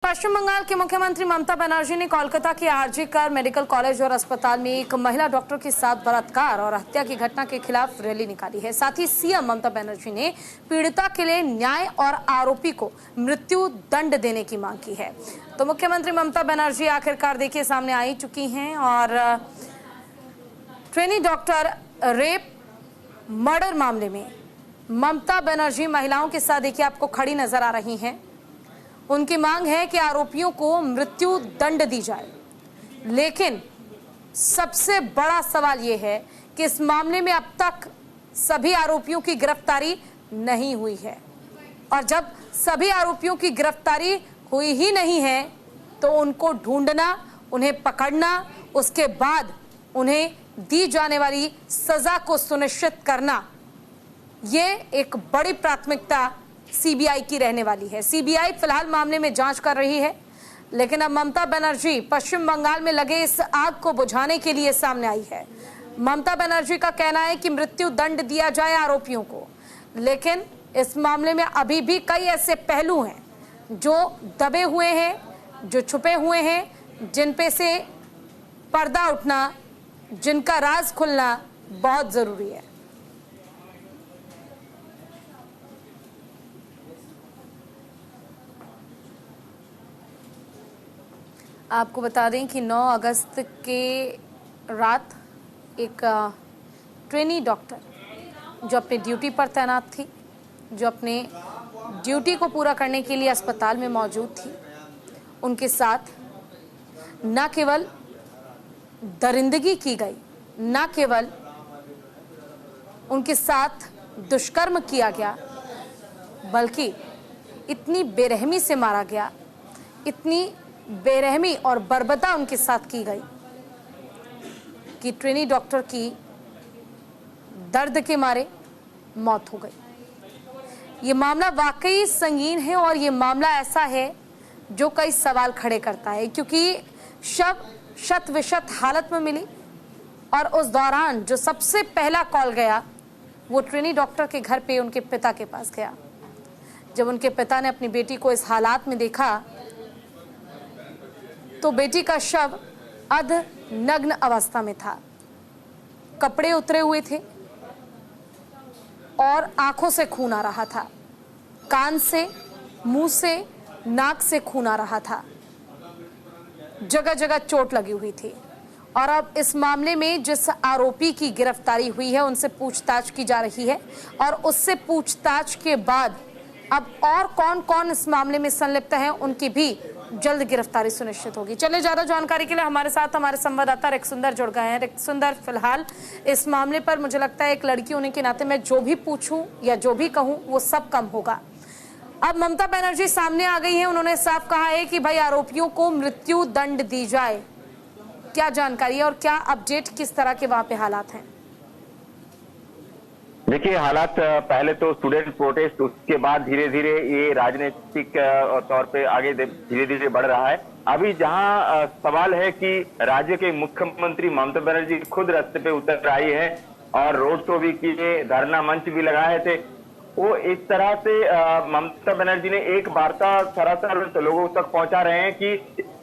पश्चिम बंगाल की मुख्यमंत्री ममता बनर्जी ने कोलकाता के आरजी कर मेडिकल कॉलेज और अस्पताल में एक महिला डॉक्टर के साथ बलात्कार और हत्या की घटना के खिलाफ रैली निकाली है। साथ ही सीएम ममता बनर्जी ने पीड़िता के लिए न्याय और आरोपी को मृत्यु दंड देने की मांग की है। तो मुख्यमंत्री ममता बनर्जी आखिरकार देखिए सामने आ चुकी हैं और ट्रेनी डॉक्टर रेप मर्डर मामले में ममता बनर्जी महिलाओं के साथ देखिए आपको खड़ी नजर आ रही हैं। उनकी मांग है कि आरोपियों को मृत्यु दंड दी जाए, लेकिन सबसे बड़ा सवाल यह है कि इस मामले में अब तक सभी आरोपियों की गिरफ्तारी नहीं हुई है और जब सभी आरोपियों की गिरफ्तारी हुई ही नहीं है तो उनको ढूंढना, उन्हें पकड़ना, उसके बाद उन्हें दी जाने वाली सजा को सुनिश्चित करना, ये एक बड़ी प्राथमिकता सीबीआई की रहने वाली है। सीबीआई फिलहाल मामले में जांच कर रही है, लेकिन अब ममता बनर्जी पश्चिम बंगाल में लगे इस आग को बुझाने के लिए सामने आई है। ममता बनर्जी का कहना है कि मृत्यु दंड दिया जाए आरोपियों को, लेकिन इस मामले में अभी भी कई ऐसे पहलू हैं जो दबे हुए हैं, जो छुपे हुए हैं, जिन पे से पर्दा उठना, जिनका राज खुलना बहुत जरूरी है। आपको बता दें कि 9 अगस्त के रात एक ट्रेनी डॉक्टर जो अपनी ड्यूटी पर तैनात थी, जो अपने ड्यूटी को पूरा करने के लिए अस्पताल में मौजूद थी, उनके साथ न केवल दरिंदगी की गई, न केवल उनके साथ दुष्कर्म किया गया, बल्कि इतनी बेरहमी से मारा गया, इतनी बेरहमी और बर्बरता उनके साथ की गई कि ट्रेनी डॉक्टर की दर्द के मारे मौत हो गई। ये मामला वाकई संगीन है और ये मामला ऐसा है जो कई सवाल खड़े करता है, क्योंकि शव शत विशत हालत में मिली और उस दौरान जो सबसे पहला कॉल गया वो ट्रेनी डॉक्टर के घर पे उनके पिता के पास गया। जब उनके पिता ने अपनी बेटी को इस हालात में देखा तो बेटी का शव अध नग्न अवस्था में था, कपड़े उतरे हुए थे और आंखों से खून आ रहा था, कान से, मुंह से, नाक से खून आ रहा था, जगह जगह चोट लगी हुई थी। और अब इस मामले में जिस आरोपी की गिरफ्तारी हुई है उनसे पूछताछ की जा रही है और उससे पूछताछ के बाद अब और कौन कौन इस मामले में संलिप्त है उनकी भी जल्द गिरफ्तारी सुनिश्चित होगी। चलिए, ज्यादा जानकारी के लिए हमारे साथ हमारे संवाददाता रिक सुंदर जुड़ गए हैं। रिक सुंदर, फिलहाल इस मामले पर मुझे लगता है एक लड़की होने के नाते मैं जो भी पूछूं या जो भी कहूं वो सब कम होगा। अब ममता बनर्जी सामने आ गई है, उन्होंने साफ कहा है कि भाई आरोपियों को मृत्यु दंड दी जाए। क्या जानकारी है और क्या अपडेट, किस तरह के वहां पे हालात हैं? देखिए, हालात पहले तो स्टूडेंट प्रोटेस्ट, उसके बाद धीरे धीरे ये राजनीतिक तौर पे आगे धीरे धीरे बढ़ रहा है। अभी जहां सवाल है कि राज्य के मुख्यमंत्री ममता बनर्जी खुद रास्ते पे उतर आई है और रोड शो भी किए, धरना मंच भी लगाए थे, वो इस तरह से ममता बनर्जी ने एक वार्ता सरासर लोगों तक पहुंचा रहे हैं कि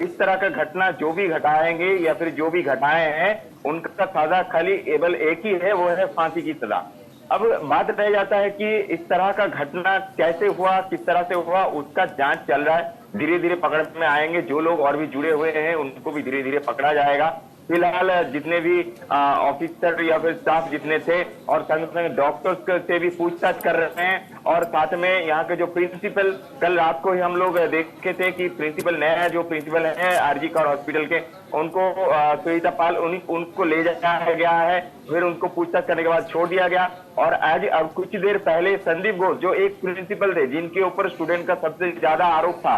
इस तरह का घटना जो भी घटाएंगे या फिर जो भी घटाए हैं उनका सजा खाली केवल एक ही है, वो है फांसी की सजा। अब बात रह जाता है कि इस तरह का घटना कैसे हुआ, किस तरह से हुआ, उसका जांच चल रहा है। धीरे धीरे पकड़ में आएंगे, जो लोग और भी जुड़े हुए हैं उनको भी धीरे धीरे पकड़ा जाएगा। फिलहाल जितने भी ऑफिसर या फिर स्टाफ जितने थे और संग संग डॉक्टर्स से भी पूछताछ कर रहे हैं और साथ में यहाँ के जो प्रिंसिपल, कल रात को ही हम लोग देखे थे कि प्रिंसिपल नया जो प्रिंसिपल है आरजी कर हॉस्पिटल के, उनको सुनीता पाल उनको ले जाया गया है, फिर उनको पूछताछ करने के बाद छोड़ दिया गया। और आज अब कुछ देर पहले संदीप घोष जो एक प्रिंसिपल थे जिनके ऊपर स्टूडेंट का सबसे ज्यादा आरोप था,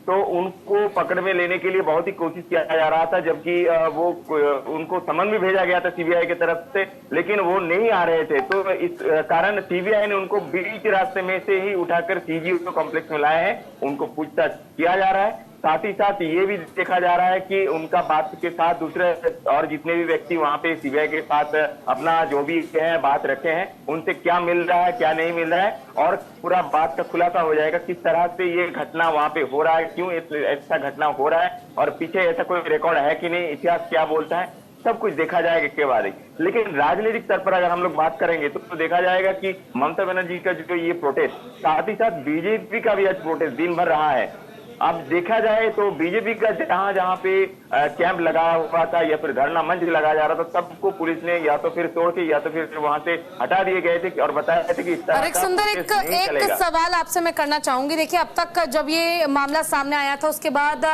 तो उनको पकड़ में लेने के लिए बहुत ही कोशिश किया जा रहा था, जबकि वो उनको समन भी भेजा गया था सीबीआई की तरफ से, लेकिन वो नहीं आ रहे थे। तो इस कारण सीबीआई ने उनको बीच रास्ते में से ही उठाकर सीजीओ कॉम्प्लेक्स में लाए हैं, उनको पूछताछ किया जा रहा है। साथ ही साथ ये भी देखा जा रहा है कि उनका बात के साथ दूसरे और जितने भी व्यक्ति वहां पे सीबीआई के साथ अपना जो भी है बात रखे हैं, उनसे क्या मिल रहा है क्या नहीं मिल रहा है, और पूरा बात का खुलासा हो जाएगा किस तरह से ये घटना वहां पे हो रहा है, क्यों ऐसा घटना हो रहा है, और पीछे ऐसा कोई रिकॉर्ड है कि नहीं, इतिहास क्या बोलता है, सब कुछ देखा जाएगा इसके बाद ही। लेकिन राजनीतिक स्तर पर अगर हम लोग बात करेंगे तो देखा जाएगा कि ममता बनर्जी का जो ये प्रोटेस्ट, साथ ही साथ बीजेपी का भी आज प्रोटेस्ट दिन भर रहा है। अब देखा जाए तो बीजेपी का जहां जहां पे कैंप लगा हुआ था या फिर धरना मंच लगाया जा रहा था, सबको पुलिस ने या तो फिर तोड़ के या तो फिर वहां से हटा दिए गए थे और बताया था कि इस तरह एक सुंदर एक सवाल आपसे मैं करना चाहूंगी। देखिए, अब तक जब ये मामला सामने आया था उसके बाद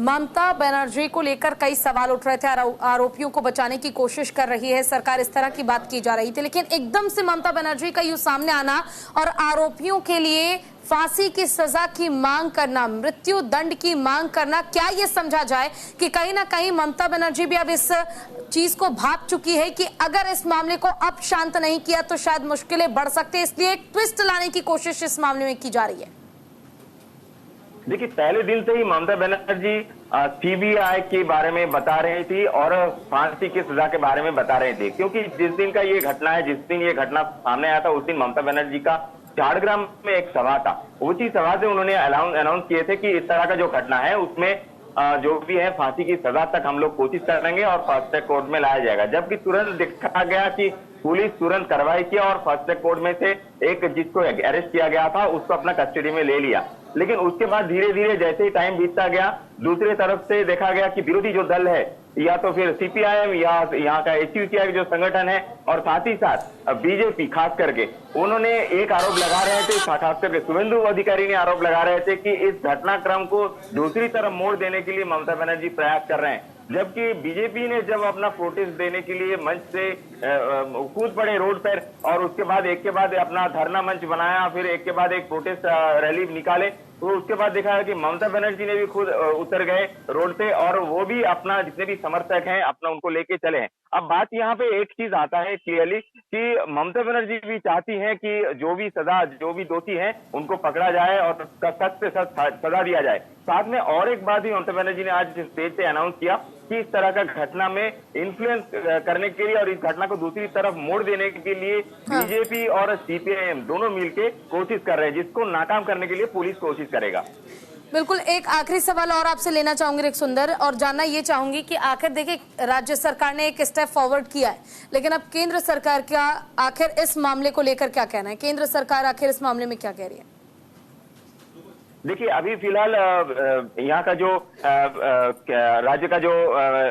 ममता बनर्जी को लेकर कई सवाल उठ रहे थे, आरोपियों को बचाने की कोशिश कर रही है सरकार, इस तरह की बात की जा रही थी। लेकिन एकदम से ममता बनर्जी का यूं सामने आना और आरोपियों के लिए फांसी की सजा की मांग करना, मृत्यु दंड की मांग करना, क्या ये समझा जाए कि कहीं ना कहीं ममता बनर्जी भी अब इस चीज को भाप चुकी है कि अगर इस मामले को अब शांत नहीं किया तो शायद मुश्किलें बढ़ सकती है, इसलिए एक ट्विस्ट लाने की कोशिश इस मामले में की जा रही है? देखिए, पहले दिन से ही ममता बनर्जी सीबीआई के बारे में बता रही थी और फांसी की सजा के बारे में बता रही थी, क्योंकि जिस दिन का ये घटना है, जिस दिन ये घटना सामने आया था, उस दिन ममता बनर्जी का झाड़ग्राम में एक सभा था। उसी सभा से उन्होंने अनाउंस किए थे कि इस तरह का जो घटना है उसमें जो भी है फांसी की सजा तक हम लोग कोशिश करेंगे और फास्ट ट्रैक कोर्ट में लाया जाएगा। जबकि तुरंत देखा गया कि पुलिस तुरंत कार्रवाई किया और फास्ट ट्रैक कोर्ट में से एक जिसको अरेस्ट किया गया था उसको अपना कस्टडी में ले लिया। लेकिन उसके बाद धीरे धीरे जैसे ही टाइम बीतता गया, दूसरी तरफ से देखा गया कि विरोधी जो दल है या तो फिर सीपीआईएम या यहाँ का एचयूसीआई जो संगठन है और साथ ही साथ बीजेपी खास करके, उन्होंने एक आरोप लगा रहे थे, खास करके शुभेंदु अधिकारी ने आरोप लगा रहे थे कि इस घटनाक्रम को दूसरी तरफ मोड़ देने के लिए ममता बनर्जी प्रयास कर रहे हैं। जबकि बीजेपी ने जब अपना प्रोटेस्ट देने के लिए मंच से कूद पड़े रोड पर और उसके बाद एक के बाद अपना धरना मंच बनाया, फिर एक के बाद एक प्रोटेस्ट रैली निकाले, तो उसके बाद देखा है कि ममता बनर्जी ने भी खुद उतर गए रोड पे और वो भी अपना जितने भी समर्थक हैं अपना उनको लेके चले हैं। अब बात यहाँ पे एक चीज आता है क्लियरली कि ममता बनर्जी भी चाहती हैं कि जो भी सजा, जो भी दोषी हैं उनको पकड़ा जाए और सख्त से सख्त सजा दिया जाए। साथ में और एक बात भी ममता बनर्जी ने आज स्टेज पे अनाउंस किया कि इस तरह का घटना में इन्फ्लुएंस करने के लिए और इस घटना को दूसरी तरफ मोड़ देने के लिए बीजेपी और सीपीआईएम दोनों मिलकर कोशिश कर रहे हैं, जिसको नाकाम करने के लिए पुलिस कोशिश करेगा। बिल्कुल, एक आखिरी सवाल और आपसे लेना चाहूंगी रिक सुंदर, और जानना ये चाहूंगी कि आखिर देखिए राज्य सरकार ने एक स्टेप फॉरवर्ड किया है, लेकिन अब केंद्र सरकार का आखिर इस मामले को लेकर क्या कहना है? केंद्र सरकार आखिर इस मामले में क्या कह रही है? देखिए, अभी फिलहाल यहाँ का जो राज्य का जो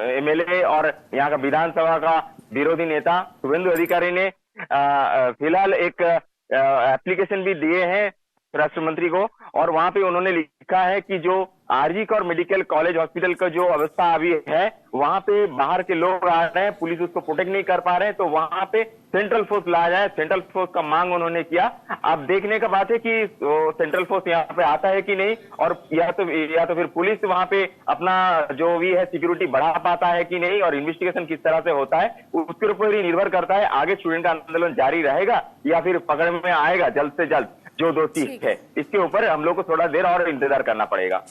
एमएलए और यहाँ का विधानसभा का विरोधी नेता शुभेंदु अधिकारी ने फिलहाल एक एप्लीकेशन भी दिए हैं राष्ट्र को, और वहां पे उन्होंने लिखा है कि जो आरजी और मेडिकल कॉलेज हॉस्पिटल का जो अवस्था अभी है, वहां पे बाहर के लोग आ रहे हैं, पुलिस उसको प्रोटेक्ट नहीं कर पा रहे हैं, तो वहां पे सेंट्रल फोर्स लाया जाए। सेंट्रल फोर्स का मांग उन्होंने किया। अब देखने का बात है कि सेंट्रल फोर्स यहाँ पे आता है कि नहीं, और या तो फिर पुलिस वहां पे अपना जो भी है सिक्योरिटी बढ़ा पाता है कि नहीं, और इन्वेस्टिगेशन किस तरह से होता है उसके ऊपर ही निर्भर करता है। आगे स्टूडेंट का आंदोलन जारी रहेगा या फिर पकड़ में आएगा जल्द से जल्द जो दोषी है, इसके ऊपर हम लोग को थोड़ा देर और इंतजार करना पड़ेगा।